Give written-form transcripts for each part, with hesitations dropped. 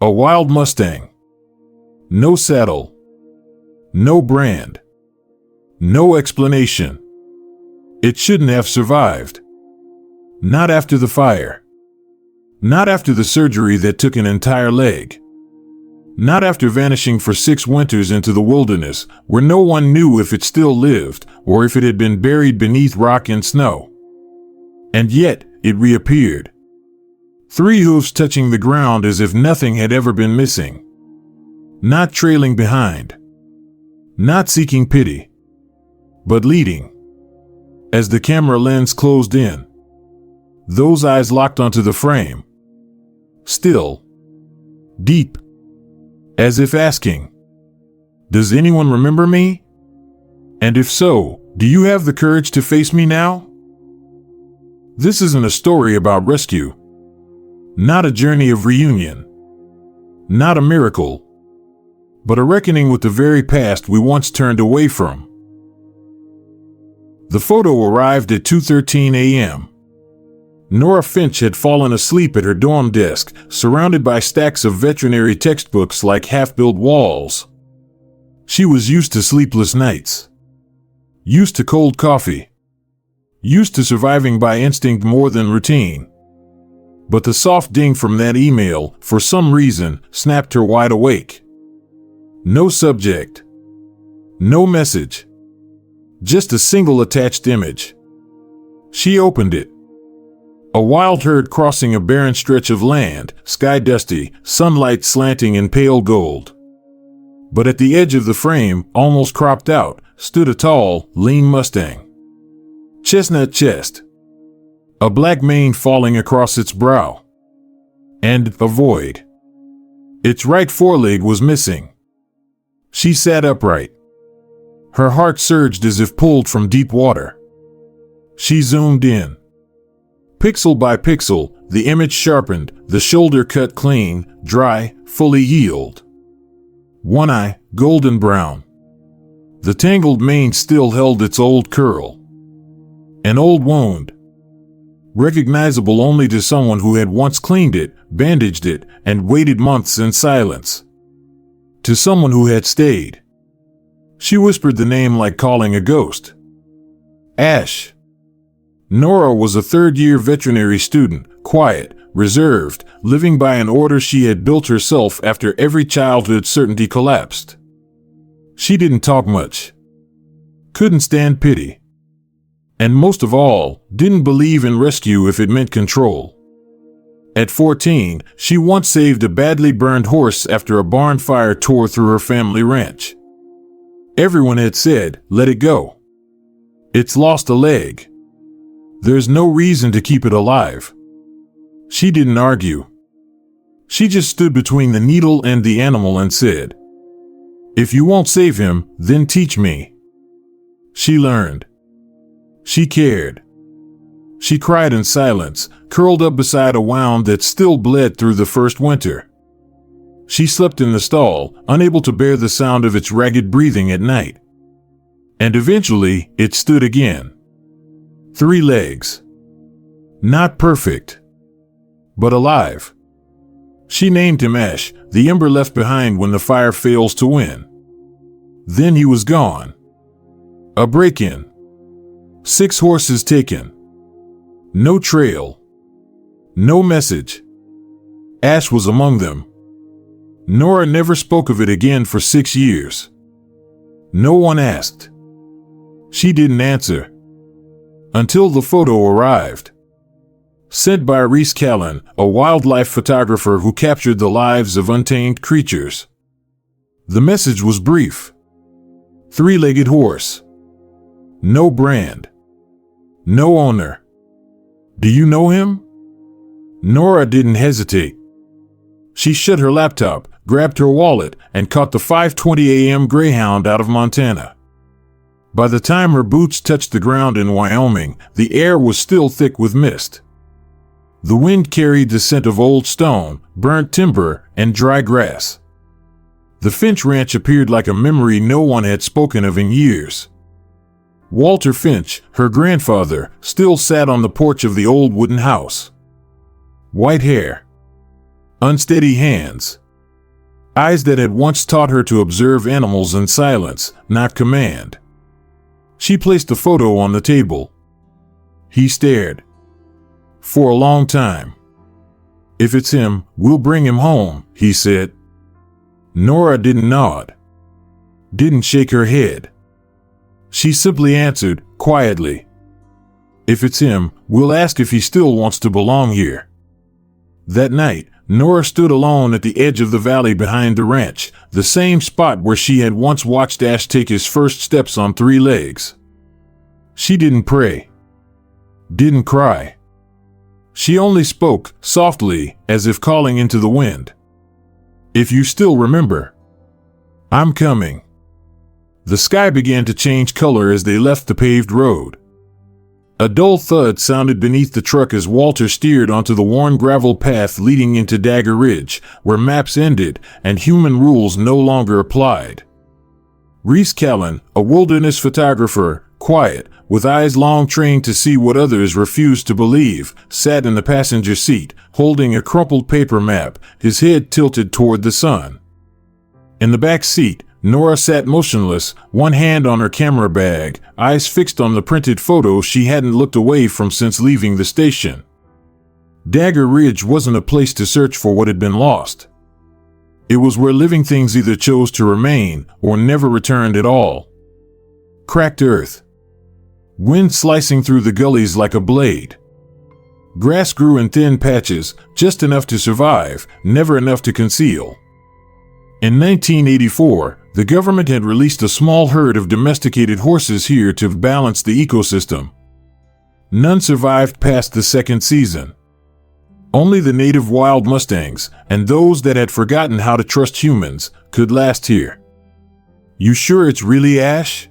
A wild Mustang. No saddle. No brand. No explanation. It shouldn't have survived. Not after the fire. Not after the surgery that took an entire leg. Not after vanishing for 6 winters into the wilderness, where no one knew if it still lived or if it had been buried beneath rock and snow. And yet, it reappeared. 3 hooves touching the ground as if nothing had ever been missing. Not trailing behind. Not seeking pity. But leading. As the camera lens closed in, those eyes locked onto the frame. Still. Deep. As if asking, does anyone remember me? And if so, do you have the courage to face me now? This isn't a story about rescue. Not a journey of reunion. Not a miracle. But a reckoning with the very past we once turned away from. The photo arrived at 2:13 a.m. Nora Finch had fallen asleep at her dorm desk, surrounded by stacks of veterinary textbooks like half-built walls. She was used to sleepless nights. Used to cold coffee. Used to surviving by instinct more than routine. But the soft ding from that email, for some reason, snapped her wide awake. No subject. No message. Just a single attached image. She opened it. A wild herd crossing a barren stretch of land, sky dusty, sunlight slanting in pale gold. But at the edge of the frame, almost cropped out, stood a tall, lean Mustang. Chestnut chest. A black mane falling across its brow. And a void. Its right foreleg was missing. She sat upright. Her heart surged as if pulled from deep water. She zoomed in. Pixel by pixel, the image sharpened, the shoulder cut clean, dry, fully healed. One eye, golden brown. The tangled mane still held its old curl. An old wound. Recognizable only to someone who had once cleaned it, bandaged it, and waited months in silence. To someone who had stayed. She whispered the name like calling a ghost. Ash. Nora was a third-year veterinary student, quiet, reserved, living by an order she had built herself after every childhood certainty collapsed. She didn't talk much. Couldn't stand pity. And most of all, didn't believe in rescue if it meant control. At 14, she once saved a badly burned horse after a barn fire tore through her family ranch. Everyone had said, let it go. It's lost a leg. There's no reason to keep it alive. She didn't argue. She just stood between the needle and the animal and said, if you won't save him, then teach me. She learned. She cared. She cried in silence, curled up beside a wound that still bled through the first winter. She slept in the stall, unable to bear the sound of its ragged breathing at night. And eventually, it stood again. 3 legs. Not perfect. But alive. She named him Ash, the ember left behind when the fire fails to win. Then he was gone. A break-in. 6 horses taken. No trail. No message. Ash was among them. Nora never spoke of it again for 6 years. No one asked. She didn't answer. Until the photo arrived. Sent by Reese Callan, a wildlife photographer who captured the lives of untamed creatures. The message was brief. 3-legged horse. No brand. No owner. Do you know him? Nora didn't hesitate. She shut her laptop, grabbed her wallet, and caught the 5:20 a.m. Greyhound out of Montana. By the time her boots touched the ground in Wyoming, the air was still thick with mist. The wind carried the scent of old stone, burnt timber, and dry grass. The Finch Ranch appeared like a memory no one had spoken of in years. Walter Finch, her grandfather, still sat on the porch of the old wooden house. White hair. Unsteady hands. Eyes that had once taught her to observe animals in silence, not command. She placed the photo on the table. He stared. For a long time. "If it's him, we'll bring him home," he said. Nora didn't nod. Didn't shake her head. She simply answered, quietly, "If it's him, we'll ask if he still wants to belong here." That night, Nora stood alone at the edge of the valley behind the ranch, the same spot where she had once watched Ash take his first steps on 3 legs. She didn't pray. Didn't cry. She only spoke, softly, as if calling into the wind. "If you still remember, I'm coming." The sky began to change color as they left the paved road. A dull thud sounded beneath the truck as Walter steered onto the worn gravel path leading into Dagger Ridge, where maps ended and human rules no longer applied. Reese Callan, a wilderness photographer, quiet, with eyes long trained to see what others refused to believe, sat in the passenger seat, holding a crumpled paper map, his head tilted toward the sun. In the back seat, Nora sat motionless, one hand on her camera bag, eyes fixed on the printed photo she hadn't looked away from since leaving the station. Dagger Ridge wasn't a place to search for what had been lost. It was where living things either chose to remain or never returned at all. Cracked earth. Wind slicing through the gullies like a blade. Grass grew in thin patches, just enough to survive, never enough to conceal. In 1984, the government had released a small herd of domesticated horses here to balance the ecosystem. None survived past the 2nd season. Only the native wild Mustangs, and those that had forgotten how to trust humans, could last here. "You sure it's really Ash?"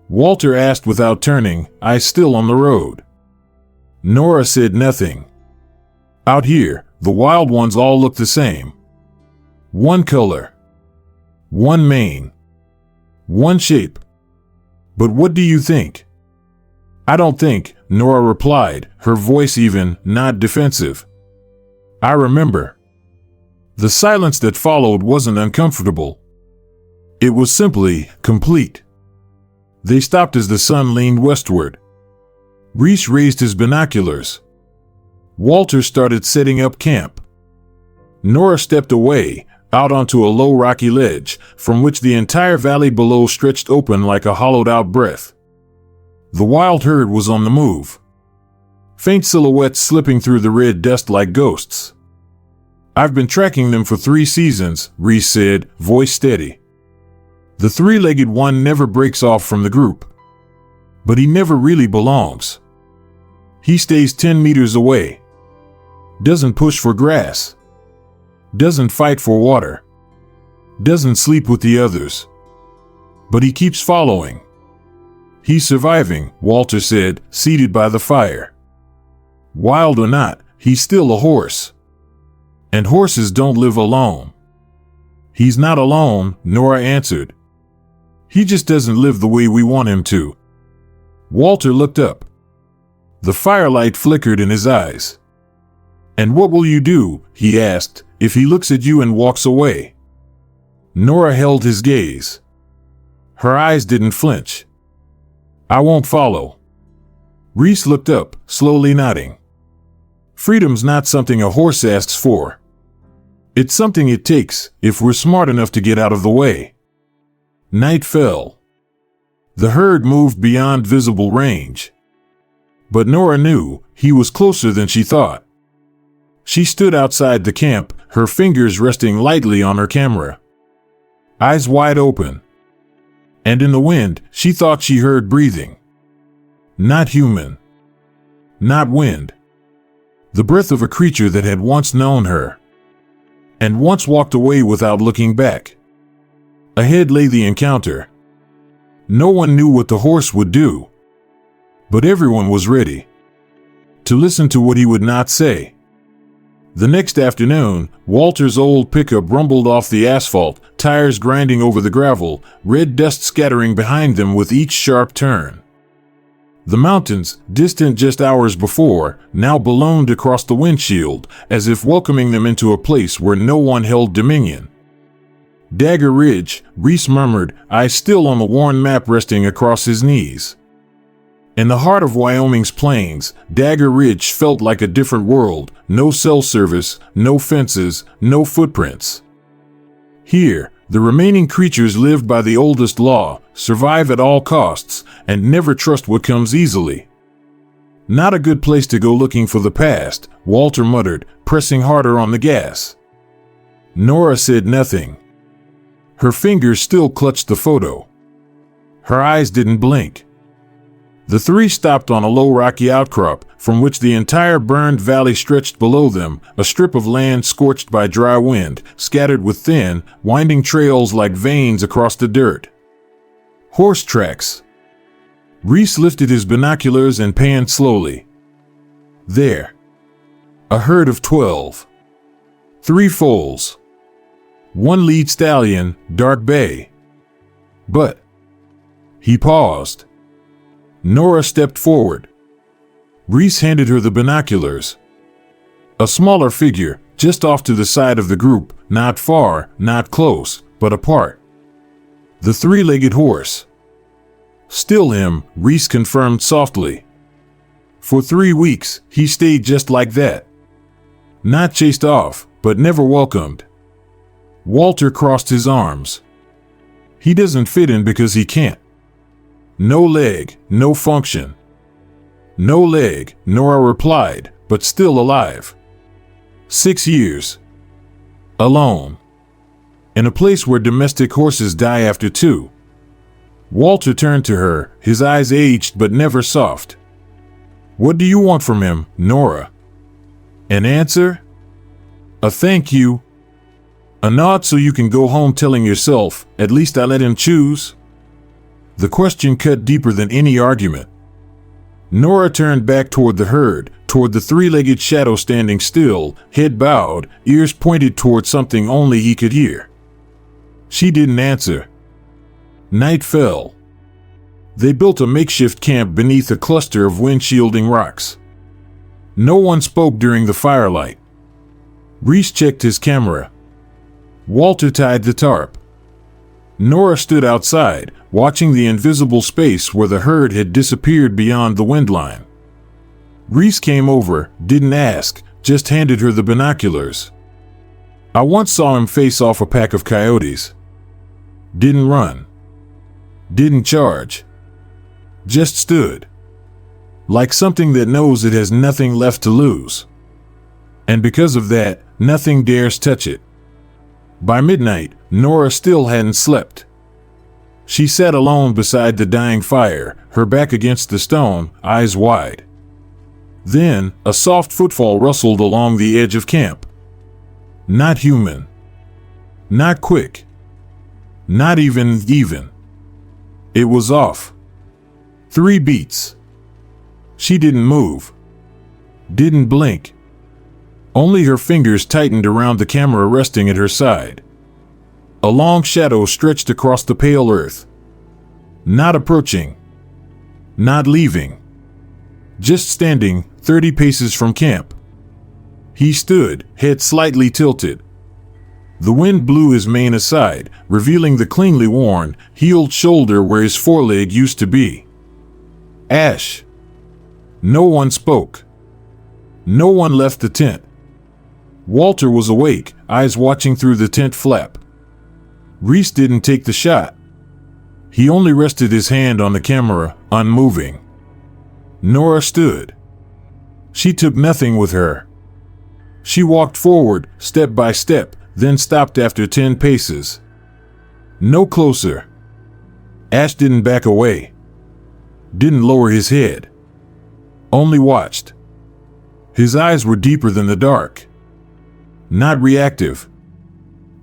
Walter asked without turning, eyes still on the road. Nora said nothing. "Out here, the wild ones all look the same. One color. One mane. One shape. But what do you think?" "I don't think," Nora replied, her voice even, not defensive. "I remember." The silence that followed wasn't uncomfortable. It was simply complete. They stopped as the sun leaned westward. Reese raised his binoculars. Walter started setting up camp. Nora stepped away, out onto a low rocky ledge, from which the entire valley below stretched open like a hollowed-out breath. The wild herd was on the move. Faint silhouettes slipping through the red dust like ghosts. "I've been tracking them for 3 seasons, Reese said, voice steady. "The 3-legged one never breaks off from the group. But he never really belongs. He stays 10 meters away. Doesn't push for grass. Doesn't fight for water. Doesn't sleep with the others. But he keeps following. He's surviving," Walter said, seated by the fire. "Wild or not, he's still a horse. And horses don't live alone." "He's not alone," Nora answered. "He just doesn't live the way we want him to." Walter looked up. The firelight flickered in his eyes. "And what will you do," he asked, "if he looks at you and walks away?" Nora held his gaze. Her eyes didn't flinch. "I won't follow." Reese looked up, slowly nodding. "Freedom's not something a horse asks for. It's something it takes, if we're smart enough to get out of the way." Night fell. The herd moved beyond visible range. But Nora knew he was closer than she thought. She stood outside the camp, her fingers resting lightly on her camera. Eyes wide open. And in the wind, she thought she heard breathing. Not human. Not wind. The breath of a creature that had once known her. And once walked away without looking back. Ahead lay the encounter. No one knew what the horse would do. But everyone was ready to listen to what he would not say. The next afternoon, Walter's old pickup rumbled off the asphalt, tires grinding over the gravel, red dust scattering behind them with each sharp turn. The mountains, distant just hours before, now ballooned across the windshield, as if welcoming them into a place where no one held dominion. Dagger Ridge, Reese murmured, eyes still on the worn map resting across his knees. In the heart of Wyoming's plains, Dagger Ridge felt like a different world. No cell service, no fences, no footprints. Here, the remaining creatures lived by the oldest law, survive at all costs, and never trust what comes easily. Not a good place to go looking for the past, Walter muttered, pressing harder on the gas. Nora said nothing. Her fingers still clutched the photo. Her eyes didn't blink. The three stopped on a low rocky outcrop, from which the entire burned valley stretched below them, a strip of land scorched by dry wind, scattered with thin, winding trails like veins across the dirt. Horse tracks. Reese lifted his binoculars and panned slowly. There. A herd of 12. 3 foals. 1 lead stallion, dark bay. But. He paused. Nora stepped forward. Reese handed her the binoculars. A smaller figure, just off to the side of the group, not far, not close, but apart. The 3-legged horse. Still him, Reese confirmed softly. For 3 weeks, he stayed just like that. Not chased off, but never welcomed. Walter crossed his arms. He doesn't fit in because he can't. No leg, no function. No leg, Nora replied, but still alive. 6 years. Alone. In a place where domestic horses die after 2. Walter turned to her, his eyes aged but never soft. What do you want from him, Nora? An answer? A thank you? A nod so you can go home telling yourself, at least I let him choose? The question cut deeper than any argument. Nora turned back toward the herd, toward the 3-legged shadow standing still, head bowed, ears pointed toward something only he could hear. She didn't answer. Night fell. They built a makeshift camp beneath a cluster of wind-shielding rocks. No one spoke during the firelight. Reese checked his camera. Walter tied the tarp. Nora stood outside, watching the invisible space where the herd had disappeared beyond the wind line. Reese came over, didn't ask, just handed her the binoculars. I once saw him face off a pack of coyotes. Didn't run. Didn't charge. Just stood. Like something that knows it has nothing left to lose. And because of that, nothing dares touch it. By midnight, Nora still hadn't slept. She sat alone beside the dying fire, her back against the stone, eyes wide. Then, a soft footfall rustled along the edge of camp. Not human. Not quick. Not even. It was off. 3 beats. She didn't move. Didn't blink. Only her fingers tightened around the camera resting at her side. A long shadow stretched across the pale earth. Not approaching. Not leaving. Just standing, 30 paces from camp. He stood, head slightly tilted. The wind blew his mane aside, revealing the cleanly worn, healed shoulder where his foreleg used to be. Ash. No one spoke. No one left the tent. Walter was awake, eyes watching through the tent flap. Reese didn't take the shot. He only rested his hand on the camera, unmoving. Nora stood. She took nothing with her. She walked forward, step by step, then stopped after 10 paces. No closer. Ash didn't back away. Didn't lower his head. Only watched. His eyes were deeper than the dark. Not reactive.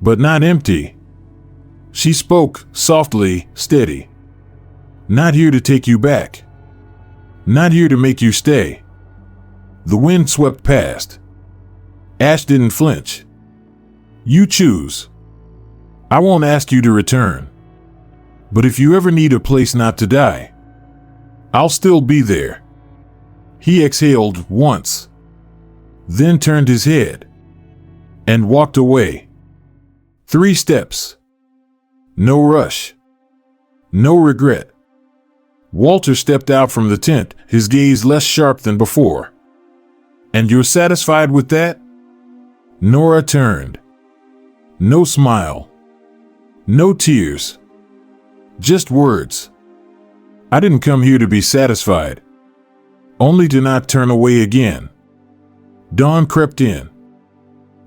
But not empty. She spoke, softly, steady. Not here to take you back. Not here to make you stay. The wind swept past. Ash didn't flinch. You choose. I won't ask you to return. But if you ever need a place not to die, I'll still be there. He exhaled once, then turned his head and walked away. 3 steps. No rush. No regret. Walter stepped out from the tent, his gaze less sharp than before. "And you're satisfied with that?" Nora turned. No smile. No tears. Just words. "I didn't come here to be satisfied. Only to not turn away again." Dawn crept in.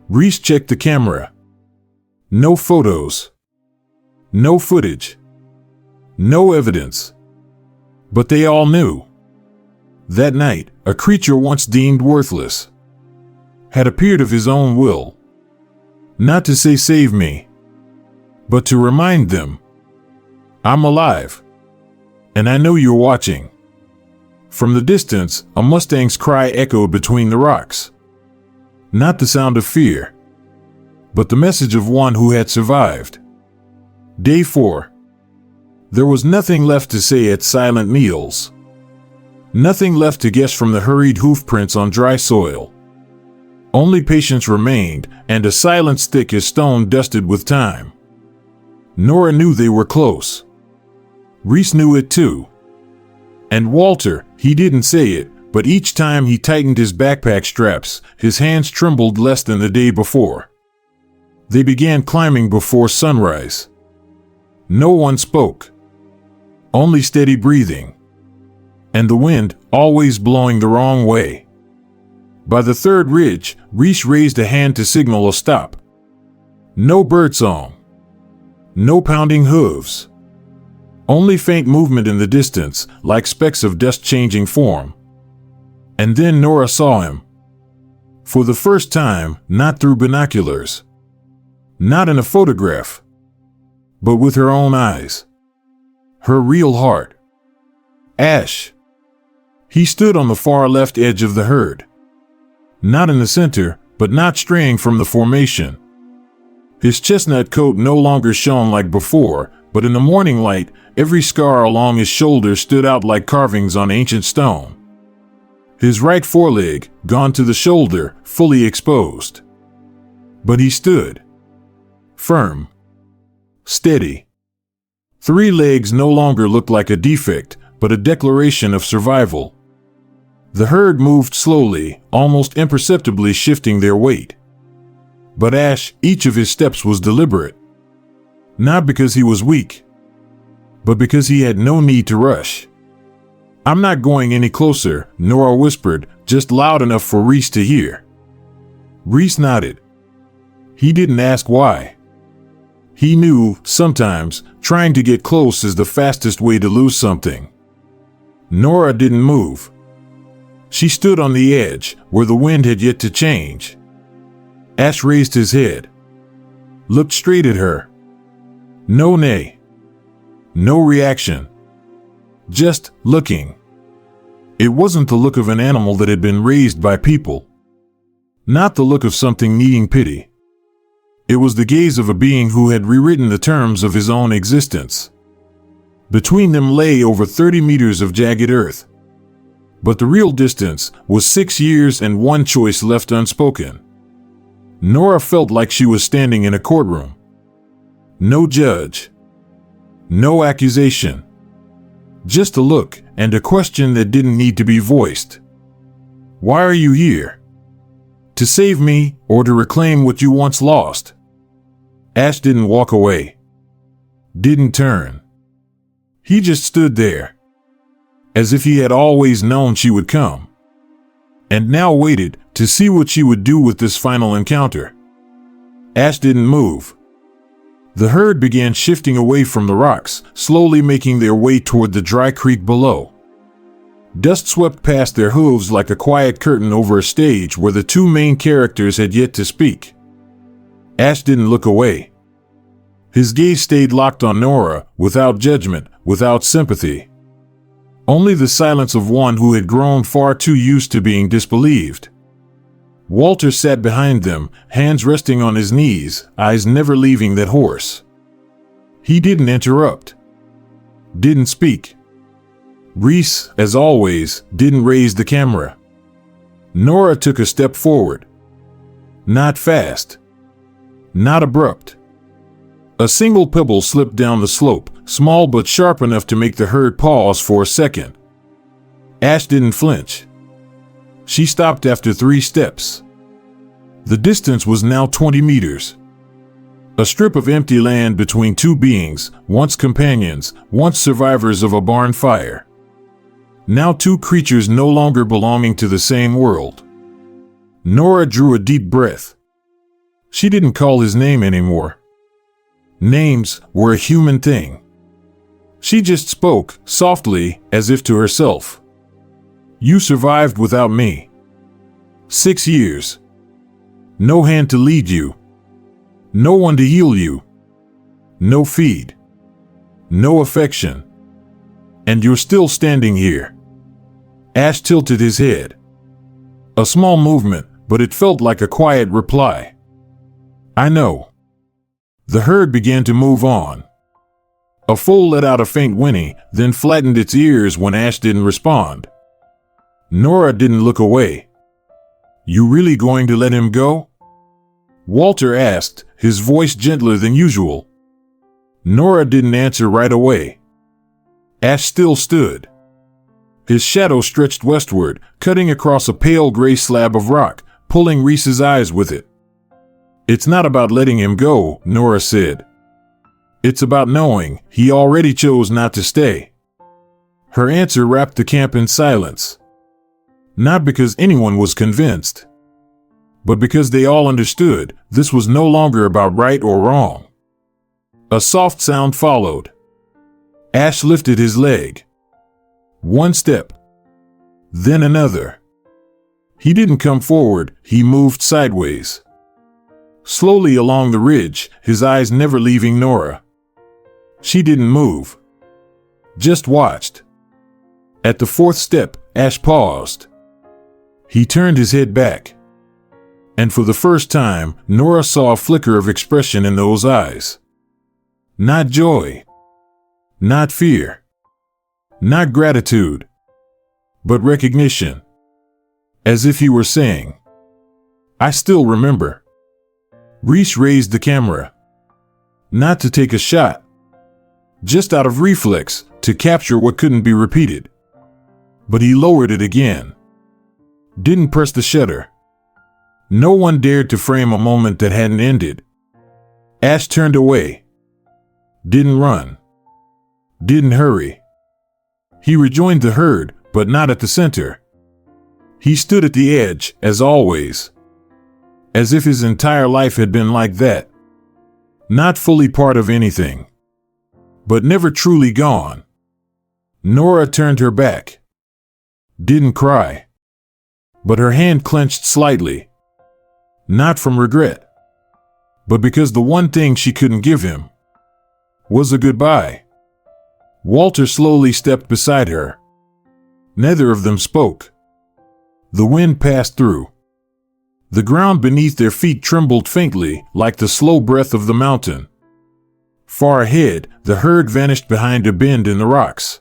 Reese checked the camera. No photos. No footage. No evidence. But they all knew. That night, a creature once deemed worthless had appeared of his own will. Not to say save me, but to remind them, I'm alive, and I know you're watching. From the distance, a Mustang's cry echoed between the rocks. Not the sound of fear, but the message of one who had survived. Day 4. There was nothing left to say at silent meals. Nothing left to guess from the hurried hoofprints on dry soil. Only patience remained, and a silence thick as stone dusted with time. Nora knew they were close. Reese knew it too. And Walter, he didn't say it, but each time he tightened his backpack straps, his hands trembled less than the day before. They began climbing before sunrise. No one spoke. Only steady breathing. And the wind, always blowing the wrong way. By the third ridge, Reese raised a hand to signal a stop. No birdsong. No pounding hooves. Only faint movement in the distance, like specks of dust changing form. And then Nora saw him. For the first time, not through binoculars. Not in a photograph. But with her own eyes. Her real heart. Ash. He stood on the far left edge of the herd. Not in the center, but not straying from the formation. His chestnut coat no longer shone like before, but in the morning light, every scar along his shoulder stood out like carvings on ancient stone. His right foreleg, gone to the shoulder, fully exposed. But he stood. Firm. Steady. 3 legs no longer looked like a defect, but a declaration of survival. The herd moved slowly, almost imperceptibly shifting their weight. But Ash, each of his steps was deliberate. Not because he was weak, but because he had no need to rush. I'm not going any closer, Nora whispered, just loud enough for Reese to hear. Reese nodded. He didn't ask why. He knew, sometimes, trying to get close is the fastest way to lose something. Nora didn't move. She stood on the edge, where the wind had yet to change. Ash raised his head. Looked straight at her. No neigh. No reaction. Just looking. It wasn't the look of an animal that had been raised by people. Not the look of something needing pity. It was the gaze of a being who had rewritten the terms of his own existence. Between them lay over 30 meters of jagged earth. But the real distance was 6 years and one choice left unspoken. Nora felt like she was standing in a courtroom. No judge. No accusation. Just a look and a question that didn't need to be voiced. Why are you here? To save me or to reclaim what you once lost? Ash didn't walk away. Didn't turn. He just stood there. As if he had always known she would come. And now waited to see what she would do with this final encounter. Ash didn't move. The herd began shifting away from the rocks, slowly making their way toward the dry creek below. Dust swept past their hooves like a quiet curtain over a stage where the 2 main characters had yet to speak. Ash didn't look away. His gaze stayed locked on Nora, without judgment, without sympathy. Only the silence of one who had grown far too used to being disbelieved. Walter sat behind them, hands resting on his knees, eyes never leaving that horse. He didn't interrupt. Didn't speak. Reese, as always, didn't raise the camera. Nora took a step forward. Not fast. Not abrupt. A single pebble slipped down the slope, small but sharp enough to make the herd pause for a second. Ash didn't flinch. She stopped after 3 steps. The distance was now 20 meters. A strip of empty land between 2 beings, once companions, once survivors of a barn fire. Now 2 creatures no longer belonging to the same world. Nora drew a deep breath. She didn't call his name anymore. Names were a human thing. She just spoke, softly, as if to herself. You survived without me. 6 years. No hand to lead you. No one to heal you. No feed. No affection. And you're still standing here. Ash tilted his head. A small movement, but it felt like a quiet reply. I know. The herd began to move on. A foal let out a faint whinny, then flattened its ears when Ash didn't respond. Nora didn't look away. You really going to let him go? Walter asked, his voice gentler than usual. Nora didn't answer right away. Ash still stood. His shadow stretched westward, cutting across a pale gray slab of rock, pulling Reese's eyes with it. It's not about letting him go, Nora said. It's about knowing he already chose not to stay. Her answer wrapped the camp in silence. Not because anyone was convinced, but because they all understood this was no longer about right or wrong. A soft sound followed. Ash lifted his leg. 1 step. Then another. He didn't come forward, he moved sideways. Slowly along the ridge, his eyes never leaving Nora. She didn't move. Just watched. At the 4th step, Ash paused. He turned his head back. And for the first time, Nora saw a flicker of expression in those eyes. Not joy. Not fear. Not gratitude. But recognition. As if he were saying, I still remember. Reese raised the camera. Not to take a shot. Just out of reflex, to capture what couldn't be repeated. But he lowered it again. Didn't press the shutter. No one dared to frame a moment that hadn't ended. Ash turned away. Didn't run. Didn't hurry. He rejoined the herd, but not at the center. He stood at the edge, as always. As if his entire life had been like that. Not fully part of anything. But never truly gone. Nora turned her back. Didn't cry. But her hand clenched slightly. Not from regret. But because the one thing she couldn't give him was a goodbye. Walter slowly stepped beside her. Neither of them spoke. The wind passed through. The ground beneath their feet trembled faintly, like the slow breath of the mountain. Far ahead, the herd vanished behind a bend in the rocks.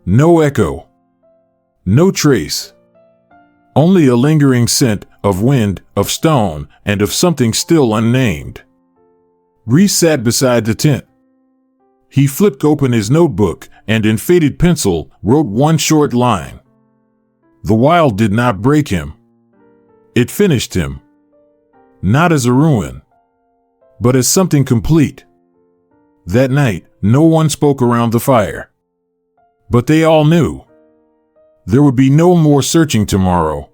No echo. No trace. Only a lingering scent of wind, of stone, and of something still unnamed. Reese sat beside the tent. He flipped open his notebook and in faded pencil wrote one short line. The wild did not break him. It finished him. Not as a ruin, but as something complete. That night, no one spoke around the fire. But they all knew. There would be no more searching tomorrow.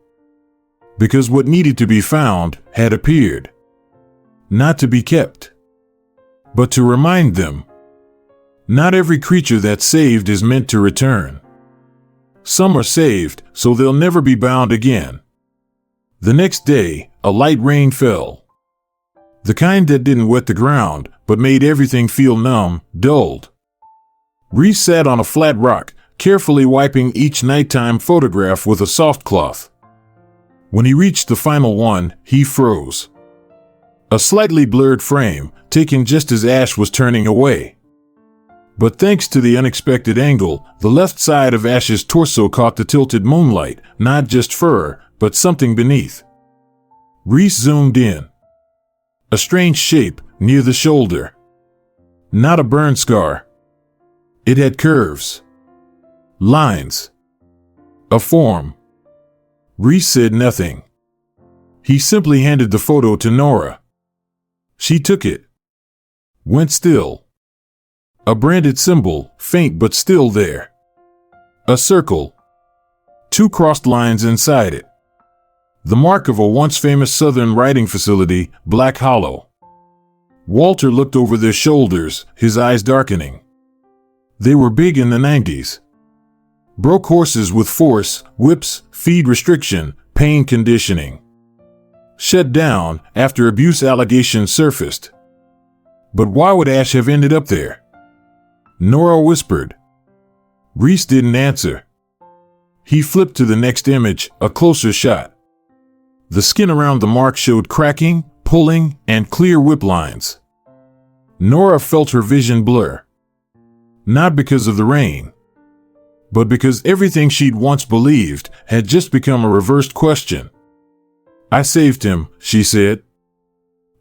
Because what needed to be found had appeared. Not to be kept, but to remind them. Not every creature that's saved is meant to return. Some are saved, so they'll never be bound again. The next day, a light rain fell. The kind that didn't wet the ground, but made everything feel numb, dulled. Reese sat on a flat rock, carefully wiping each nighttime photograph with a soft cloth. When he reached the final one, he froze. A slightly blurred frame, taken just as Ash was turning away. But thanks to the unexpected angle, the left side of Ash's torso caught the tilted moonlight, not just fur, but something beneath. Reese zoomed in. A strange shape, near the shoulder. Not a burn scar. It had curves. Lines. A form. Reese said nothing. He simply handed the photo to Nora. She took it. Went still. A branded symbol, faint but still there. A circle. 2 crossed lines inside it. The mark of a once famous Southern riding facility, Black Hollow. Walter looked over their shoulders, his eyes darkening. They were big in the 90s. Broke horses with force, whips, feed restriction, pain conditioning. Shut down after abuse allegations surfaced. But why would Ash have ended up there? Nora whispered. Reese didn't answer. He flipped to the next image, a closer shot. The skin around the mark showed cracking, pulling, and clear whip lines. Nora felt her vision blur. Not because of the rain, but because everything she'd once believed had just become a reversed question. I saved him, she said.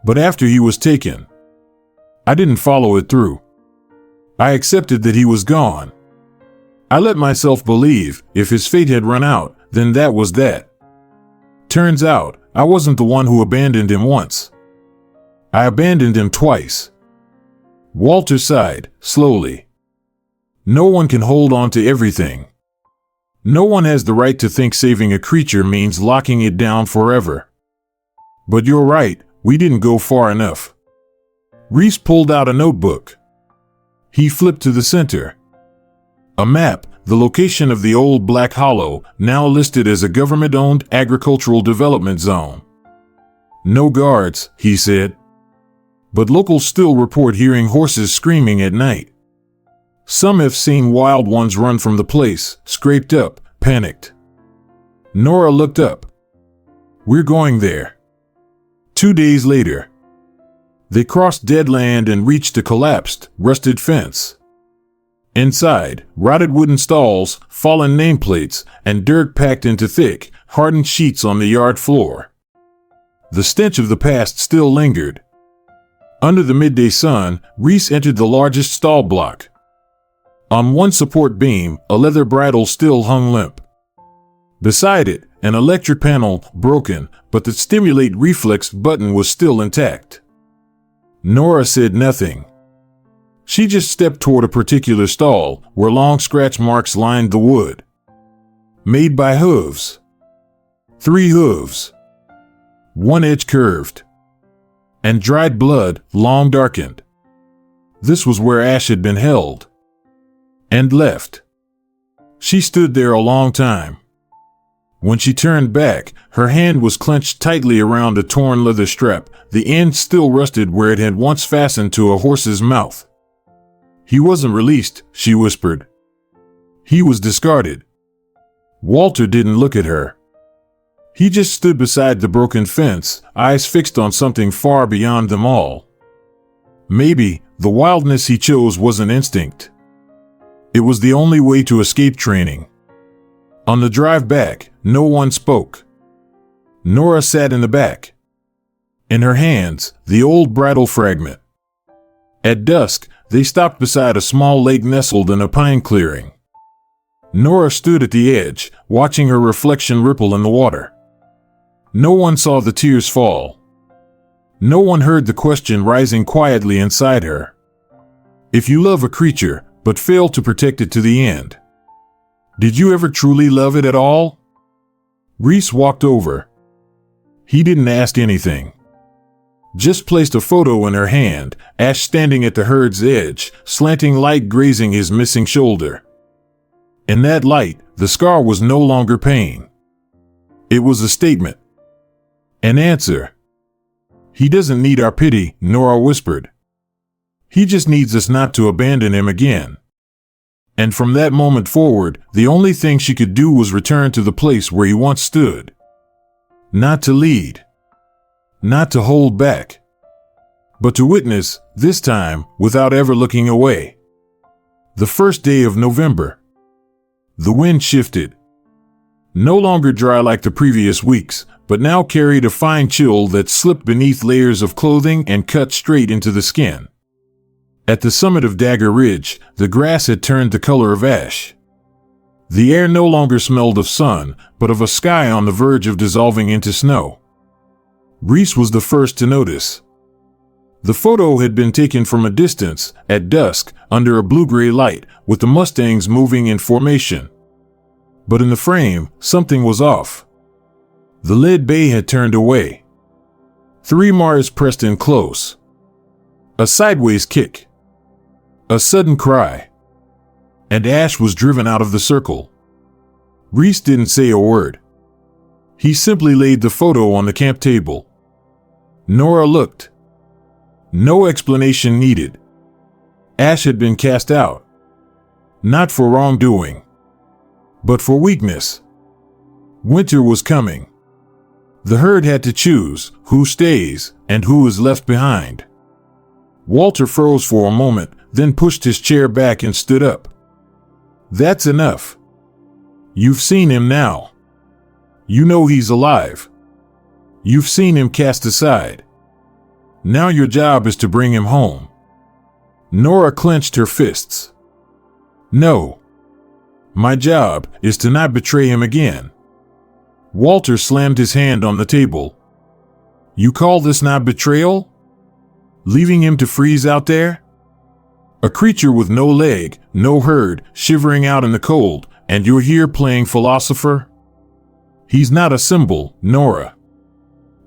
But after he was taken, I didn't follow it through. I accepted that he was gone. I let myself believe if his fate had run out, then that was that. Turns out, I wasn't the one who abandoned him once. I abandoned him twice. Walter sighed, slowly. No one can hold on to everything. No one has the right to think saving a creature means locking it down forever. But you're right, we didn't go far enough. Reese pulled out a notebook. He flipped to the center. A map, the location of the old Black Hollow, now listed as a government-owned agricultural development zone. No guards, he said. But locals still report hearing horses screaming at night. Some have seen wild ones run from the place, scraped up, panicked. Nora looked up. We're going there. 2 days later. They crossed dead land and reached a collapsed, rusted fence. Inside, rotted wooden stalls, fallen nameplates, and dirt packed into thick, hardened sheets on the yard floor. The stench of the past still lingered. Under the midday sun, Reese entered the largest stall block. On one support beam, a leather bridle still hung limp. Beside it, an electric panel, broken, but the stimulate reflex button was still intact. Nora said nothing. She just stepped toward a particular stall, where long scratch marks lined the wood. Made by hooves. 3 hooves. One edge curved. And dried blood, long darkened. This was where Ash had been held. And left. She stood there a long time. When she turned back, her hand was clenched tightly around a torn leather strap, the end still rusted where it had once fastened to a horse's mouth. He wasn't released, she whispered. He was discarded. Walter didn't look at her. He just stood beside the broken fence, eyes fixed on something far beyond them all. Maybe the wildness he chose wasn't instinct. It was the only way to escape training. On the drive back, no one spoke. Nora sat in the back. In her hands, the old bridle fragment. At dusk, they stopped beside a small lake nestled in a pine clearing. Nora stood at the edge, watching her reflection ripple in the water. No one saw the tears fall. No one heard the question rising quietly inside her. If you love a creature, but fail to protect it to the end, did you ever truly love it at all? Reese walked over. He didn't ask anything. Just placed a photo in her hand, Ash standing at the herd's edge, slanting light grazing his missing shoulder. In that light, the scar was no longer pain. It was a statement. An answer. He doesn't need our pity, Nora whispered. He just needs us not to abandon him again. And from that moment forward, the only thing she could do was return to the place where he once stood. Not to lead. Not to hold back. But to witness, this time, without ever looking away. The first day of November. The wind shifted. No longer dry like the previous weeks, but now carried a fine chill that slipped beneath layers of clothing and cut straight into the skin. At the summit of Dagger Ridge, the grass had turned the color of ash. The air no longer smelled of sun, but of a sky on the verge of dissolving into snow. Reese was the first to notice. The photo had been taken from a distance, at dusk, under a blue-gray light, with the Mustangs moving in formation. But in the frame, something was off. The lead bay had turned away. 3 Mars pressed in close. A sideways kick. A sudden cry. And Ash was driven out of the circle. Reese didn't say a word. He simply laid the photo on the camp table. Nora looked. No explanation needed. Ash had been cast out. Not for wrongdoing, but for weakness. Winter was coming. The herd had to choose who stays and who is left behind. Walter froze for a moment, then pushed his chair back and stood up. That's enough. You've seen him now. You know he's alive. You've seen him cast aside. Now your job is to bring him home. Nora clenched her fists. No. My job is to not betray him again. Walter slammed his hand on the table. You call this not betrayal? Leaving him to freeze out there? A creature with no leg, no herd, shivering out in the cold, and you're here playing philosopher? He's not a symbol, Nora.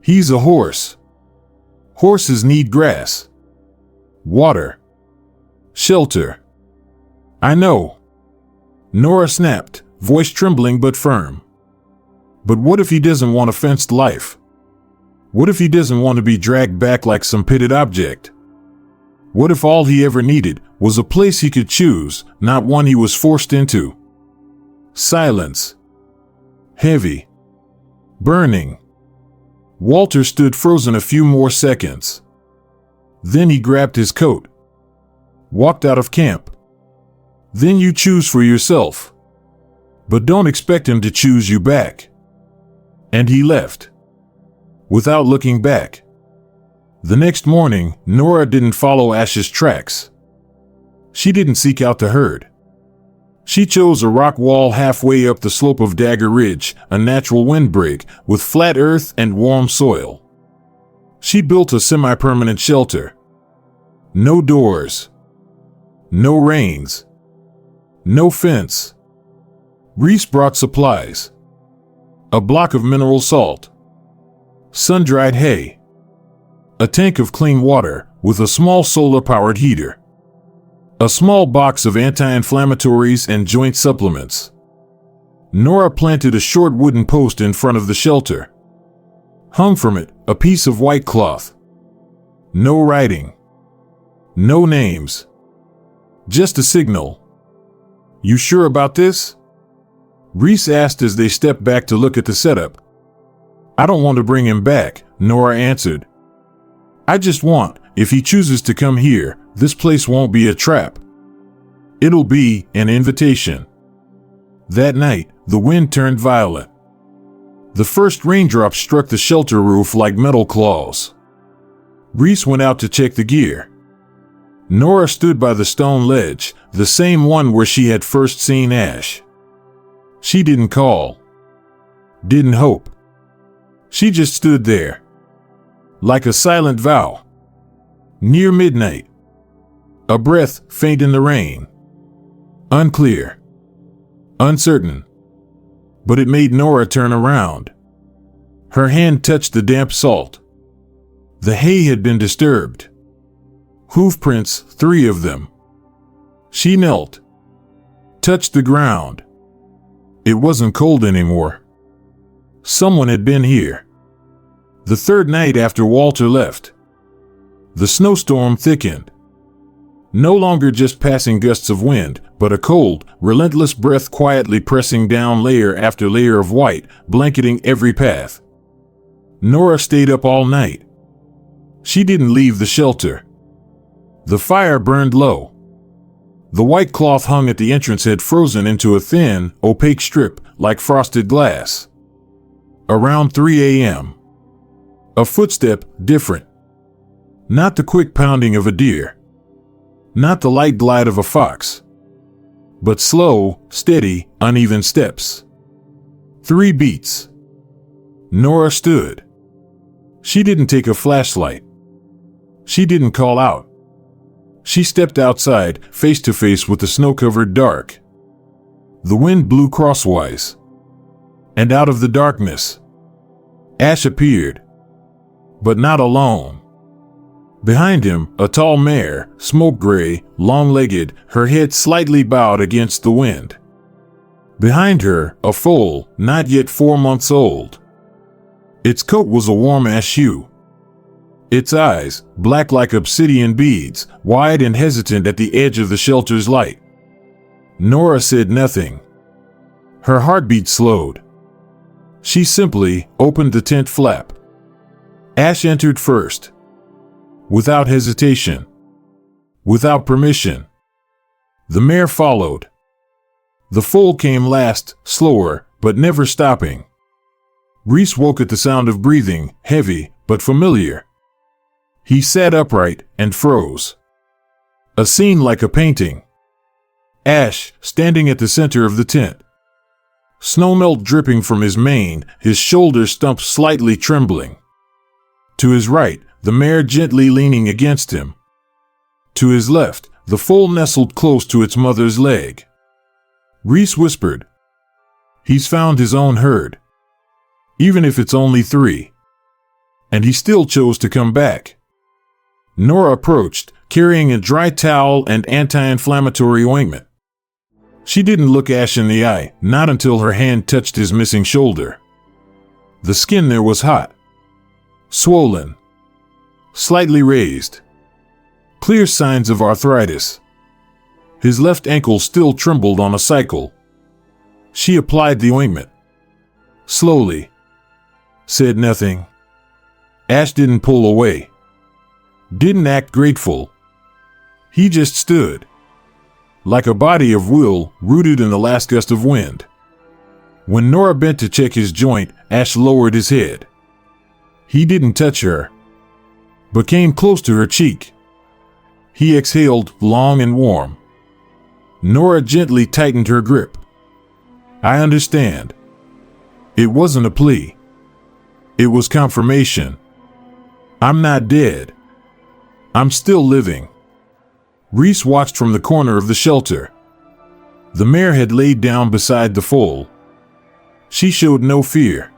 He's a horse. Horses need grass, water, shelter. I know. Nora snapped, voice trembling but firm. But what if he doesn't want a fenced life? What if he doesn't want to be dragged back like some pitted object? What if all he ever needed was a place he could choose, not one he was forced into? Silence. Heavy. Burning. Walter stood frozen a few more seconds. Then he grabbed his coat. Walked out of camp. Then you choose for yourself. But don't expect him to choose you back. And he left. Without looking back. The next morning, Nora didn't follow Ash's tracks. She didn't seek out the herd. She chose a rock wall halfway up the slope of Dagger Ridge, a natural windbreak, with flat earth and warm soil. She built a semi-permanent shelter. No doors. No rains. No fence. Reese brought supplies. A block of mineral salt. Sun-dried hay. A tank of clean water, with a small solar-powered heater. A small box of anti-inflammatories and joint supplements. Nora planted a short wooden post in front of the shelter. Hung from it, a piece of white cloth. No writing. No names. Just a signal. You sure about this? Reese asked as they stepped back to look at the setup. I don't want to bring him back, Nora answered. I just want, if he chooses to come here, this place won't be a trap. It'll be an invitation. That night, the wind turned violent. The first raindrops struck the shelter roof like metal claws. Reese went out to check the gear. Nora stood by the stone ledge, the same one where she had first seen Ash. She didn't call. Didn't hope. She just stood there. Like a silent vow. Near midnight. A breath, faint in the rain. Unclear. Uncertain. But it made Nora turn around. Her hand touched the damp salt. The hay had been disturbed. Hoof prints, 3 of them. She knelt. Touched the ground. It wasn't cold anymore. Someone had been here. The third night after Walter left. The snowstorm thickened. No longer just passing gusts of wind, but a cold, relentless breath quietly pressing down layer after layer of white, blanketing every path. Nora stayed up all night. She didn't leave the shelter. The fire burned low. The white cloth hung at the entrance had frozen into a thin, opaque strip, like frosted glass. Around 3 a.m. A footstep, different. Not the quick pounding of a deer. Not the light glide of a fox, but slow, steady, uneven steps. 3 beats. Nora stood. She didn't take a flashlight. She didn't call out. She stepped outside, face to face with the snow-covered dark. The wind blew crosswise. And out of the darkness, Ash appeared. But not alone. Behind him, a tall mare, smoke gray, long-legged, her head slightly bowed against the wind. Behind her, a foal, not yet 4 months old. Its coat was a warm ash hue. Its eyes, black like obsidian beads, wide and hesitant at the edge of the shelter's light. Nora said nothing. Her heartbeat slowed. She simply opened the tent flap. Ash entered first. Without hesitation. Without permission. The mare followed. The foal came last, slower, but never stopping. Reese woke at the sound of breathing, heavy, but familiar. He sat upright and froze. A scene like a painting. Ash, standing at the center of the tent. Snowmelt dripping from his mane, his shoulder stumps slightly trembling. To his right, the mare gently leaning against him. To his left, the foal nestled close to its mother's leg. Reese whispered, "He's found his own herd. Even if it's only 3. And he still chose to come back." Nora approached, carrying a dry towel and anti-inflammatory ointment. She didn't look Ash in the eye, not until her hand touched his missing shoulder. The skin there was hot. Swollen. Slightly raised. Clear signs of arthritis. His left ankle still trembled on a cycle. She applied the ointment. Slowly. Said nothing. Ash didn't pull away. Didn't act grateful. He just stood. Like a body of will, rooted in the last gust of wind. When Nora bent to check his joint, Ash lowered his head. He didn't touch her, but came close to her cheek. He exhaled, long and warm. Nora gently tightened her grip. "I understand." It wasn't a plea. It was confirmation. "I'm not dead. I'm still living." Reese watched from the corner of the shelter. The mare had laid down beside the foal. She showed no fear.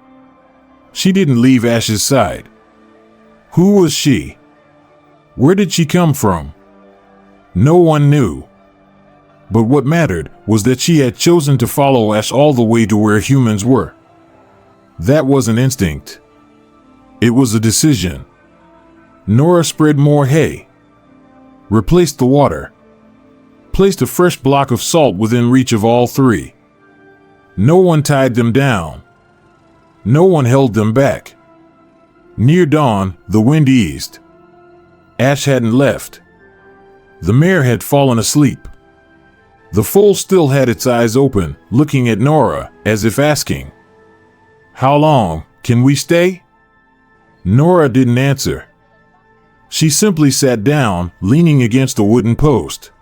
She didn't leave Ash's side. Who was she? Where did she come from? No one knew. But what mattered was that she had chosen to follow Ash all the way to where humans were. That was an instinct. It was a decision. Nora spread more hay. Replaced the water. Placed a fresh block of salt within reach of all 3. No one tied them down. No one held them back. Near dawn, the wind eased. Ash hadn't left. The mare had fallen asleep. The foal still had its eyes open, looking at Nora, as if asking, "How long? Can we stay?" Nora didn't answer. She simply sat down, leaning against a wooden post.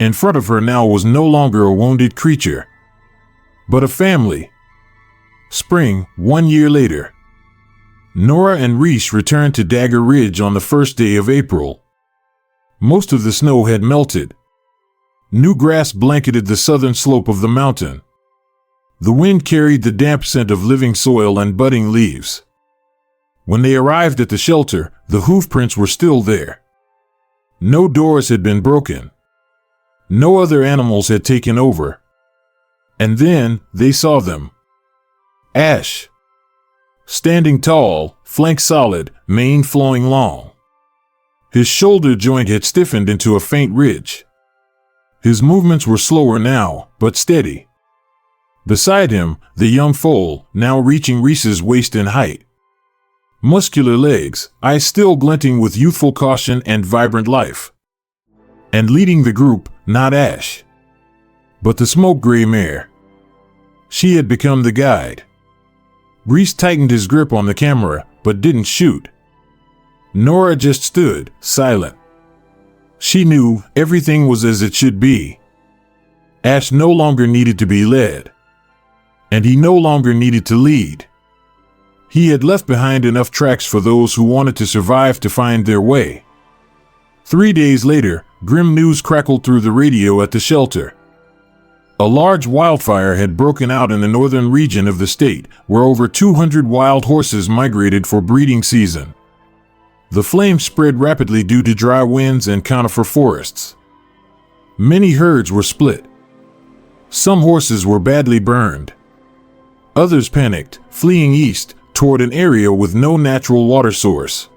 In front of her now was no longer a wounded creature, but a family. Spring, 1 year later. Nora and Reese returned to Dagger Ridge on the first day of April. Most of the snow had melted. New grass blanketed the southern slope of the mountain. The wind carried the damp scent of living soil and budding leaves. When they arrived at the shelter, the hoof prints were still there. No doors had been broken. No other animals had taken over. And then they saw them. Ash. Standing tall, flank solid, mane flowing long. His shoulder joint had stiffened into a faint ridge. His movements were slower now, but steady. Beside him, the young foal, now reaching Reese's waist in height. Muscular legs, eyes still glinting with youthful caution and vibrant life. And leading the group, not Ash, but the smoke-gray mare. She had become the guide. Reese tightened his grip on the camera, but didn't shoot. Nora just stood, silent. She knew everything was as it should be. Ash no longer needed to be led. And he no longer needed to lead. He had left behind enough tracks for those who wanted to survive to find their way. 3 days later, grim news crackled through the radio at the shelter. A large wildfire had broken out in the northern region of the state, where over 200 wild horses migrated for breeding season. The flames spread rapidly due to dry winds and conifer forests. Many herds were split. Some horses were badly burned. Others panicked, fleeing east toward an area with no natural water source.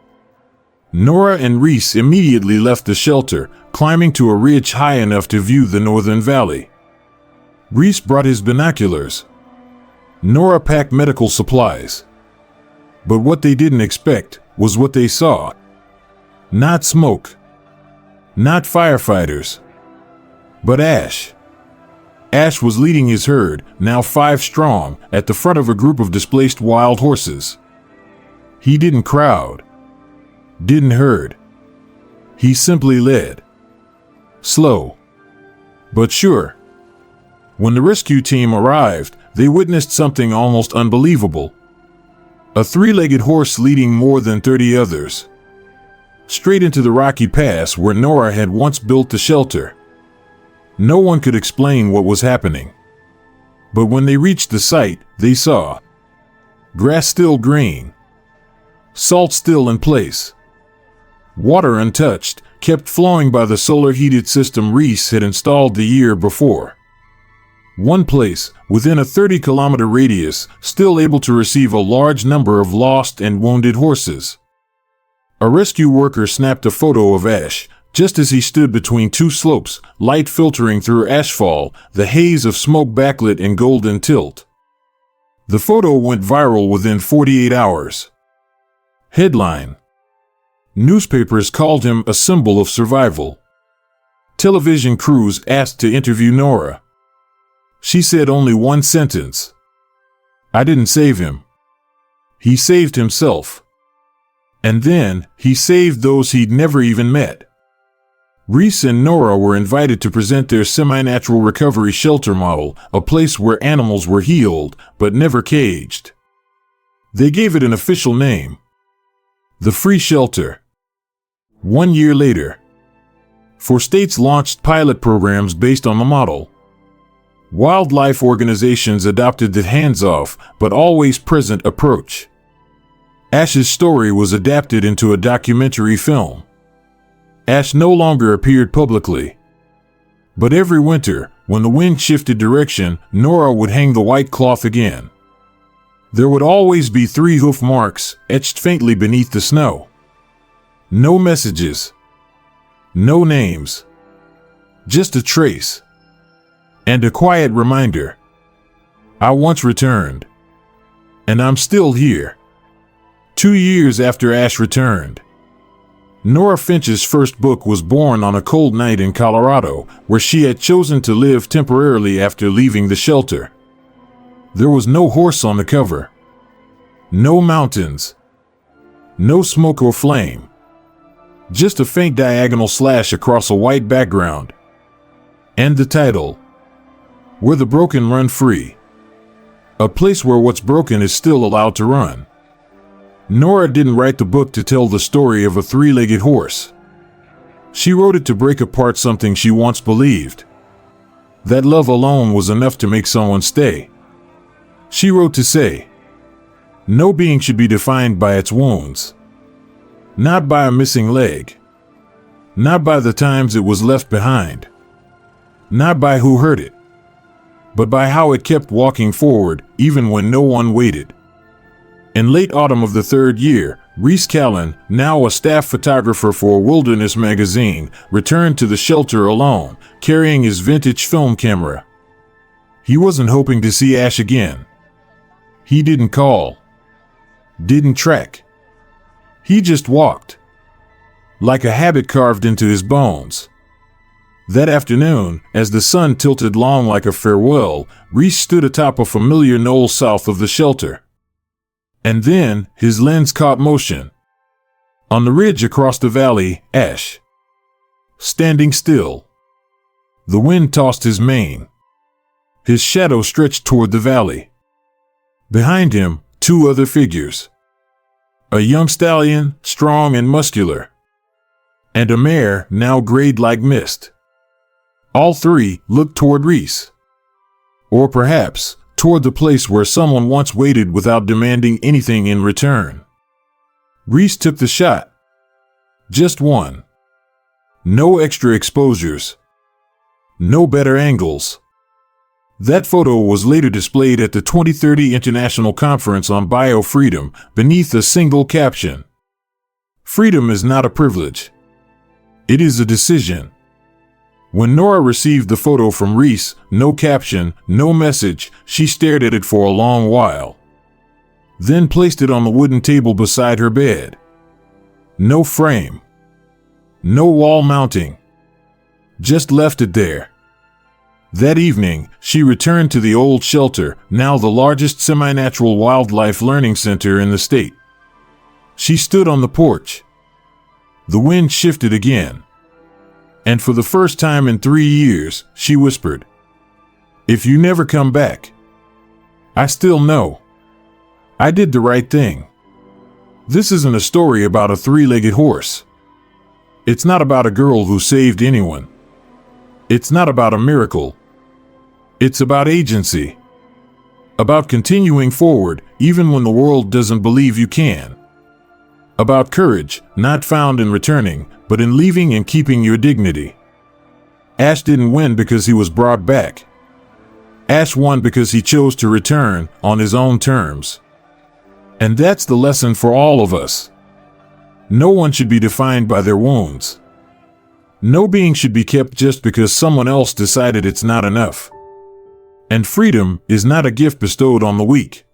Nora and Reese immediately left the shelter, climbing to a ridge high enough to view the northern valley. Reese brought his binoculars. Nora packed medical supplies. But what they didn't expect was what they saw. Not smoke. Not firefighters. But Ash. Ash was leading his herd, now 5 strong, at the front of a group of displaced wild horses. He didn't crowd. Didn't herd. He simply led. Slow. But sure. When the rescue team arrived, they witnessed something almost unbelievable. A 3-legged horse leading more than 30 others. Straight into the rocky pass where Nora had once built the shelter. No one could explain what was happening. But when they reached the site, they saw grass still green, salt still in place, water untouched, kept flowing by the solar-heated system Reese had installed the year before. One place, within a 30-kilometer radius, still able to receive a large number of lost and wounded horses. A rescue worker snapped a photo of Ash, just as he stood between 2 slopes, light filtering through ashfall, the haze of smoke backlit in golden tilt. The photo went viral within 48 hours. Headline: Newspapers called him a symbol of survival. Television crews asked to interview Nora. She said only one sentence: "I didn't save him. He saved himself." And then, he saved those he'd never even met. Reese and Nora were invited to present their semi-natural recovery shelter model, a place where animals were healed, but never caged. They gave it an official name: the Free Shelter. 1 year later, 4 states launched pilot programs based on the model. Wildlife organizations adopted the hands-off, but always present approach. Ash's story was adapted into a documentary film. Ash no longer appeared publicly. But every winter, when the wind shifted direction, Nora would hang the white cloth again. There would always be 3 hoof marks, etched faintly beneath the snow. No messages. No names. Just a trace. And a quiet reminder: I once returned. And I'm still here. 2 years after Ash returned. Nora Finch's first book was born on a cold night in Colorado, where she had chosen to live temporarily after leaving the shelter. There was no horse on the cover. No mountains. No smoke or flame. Just a faint diagonal slash across a white background. And the title: Where the Broken Run Free. A place where what's broken is still allowed to run. Nora didn't write the book to tell the story of a 3-legged horse. She wrote it to break apart something she once believed: that love alone was enough to make someone stay. She wrote to say, no being should be defined by its wounds. Not by a missing leg. Not by the times it was left behind. Not by who hurt it. But by how it kept walking forward, even when no one waited. In late autumn of the 3rd year, Reese Callan, now a staff photographer for Wilderness magazine, returned to the shelter alone, carrying his vintage film camera. He wasn't hoping to see Ash again. He didn't call. Didn't track. He just walked. Like a habit carved into his bones. That afternoon, as the sun tilted long like a farewell, Reese stood atop a familiar knoll south of the shelter. And then, his lens caught motion. On the ridge across the valley, Ash. standing still. The wind tossed his mane. His shadow stretched toward the valley. Behind him, two other figures. A young stallion, strong and muscular, and a mare now grayed like mist. All three looked toward Reese. Or perhaps, toward the place where someone once waited without demanding anything in return. Reese took the shot. Just one. No extra exposures. No better angles. That photo was later displayed at the 2030 International Conference on Biofreedom beneath a single caption. Freedom is not a privilege. It is a decision. When Nora received the photo from Reese, no caption, no message, she stared at it for a long while. Then placed it on the wooden table beside her bed. No frame. No wall mounting. Just left it there. That evening, she returned to the old shelter, now the largest semi-natural wildlife learning center in the state. She stood on the porch. The wind shifted again. And for the first time in 3 years, she whispered, "If you never come back, I still know I did the right thing." This isn't a story about a three-legged horse. It's not about a girl who saved anyone. It's not about a miracle. It's about agency. About continuing forward, even when the world doesn't believe you can. About courage, not found in returning, but in leaving and keeping your dignity. Ash didn't win because he was brought back. Ash won because he chose to return on his own terms. And that's the lesson for all of us. No one should be defined by their wounds. No being should be kept just because someone else decided it's not enough. And freedom is not a gift bestowed on the weak.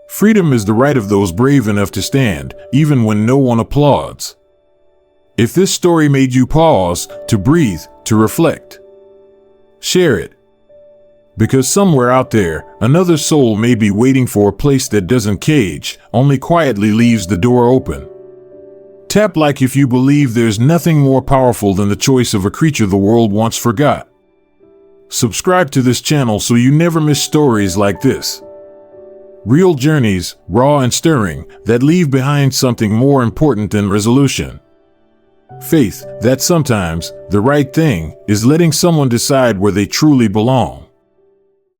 Freedom is the right of those brave enough to stand, even when no one applauds. If this story made you pause, to breathe, to reflect, share it. Because somewhere out there, another soul may be waiting for a place that doesn't cage, only quietly leaves the door open. Tap like if you believe there's nothing more powerful than the choice of a creature the world once forgot. Subscribe to this channel so you never miss stories like this. Real journeys, raw and stirring, that leave behind something more important than resolution. Faith that sometimes the right thing is letting someone decide where they truly belong.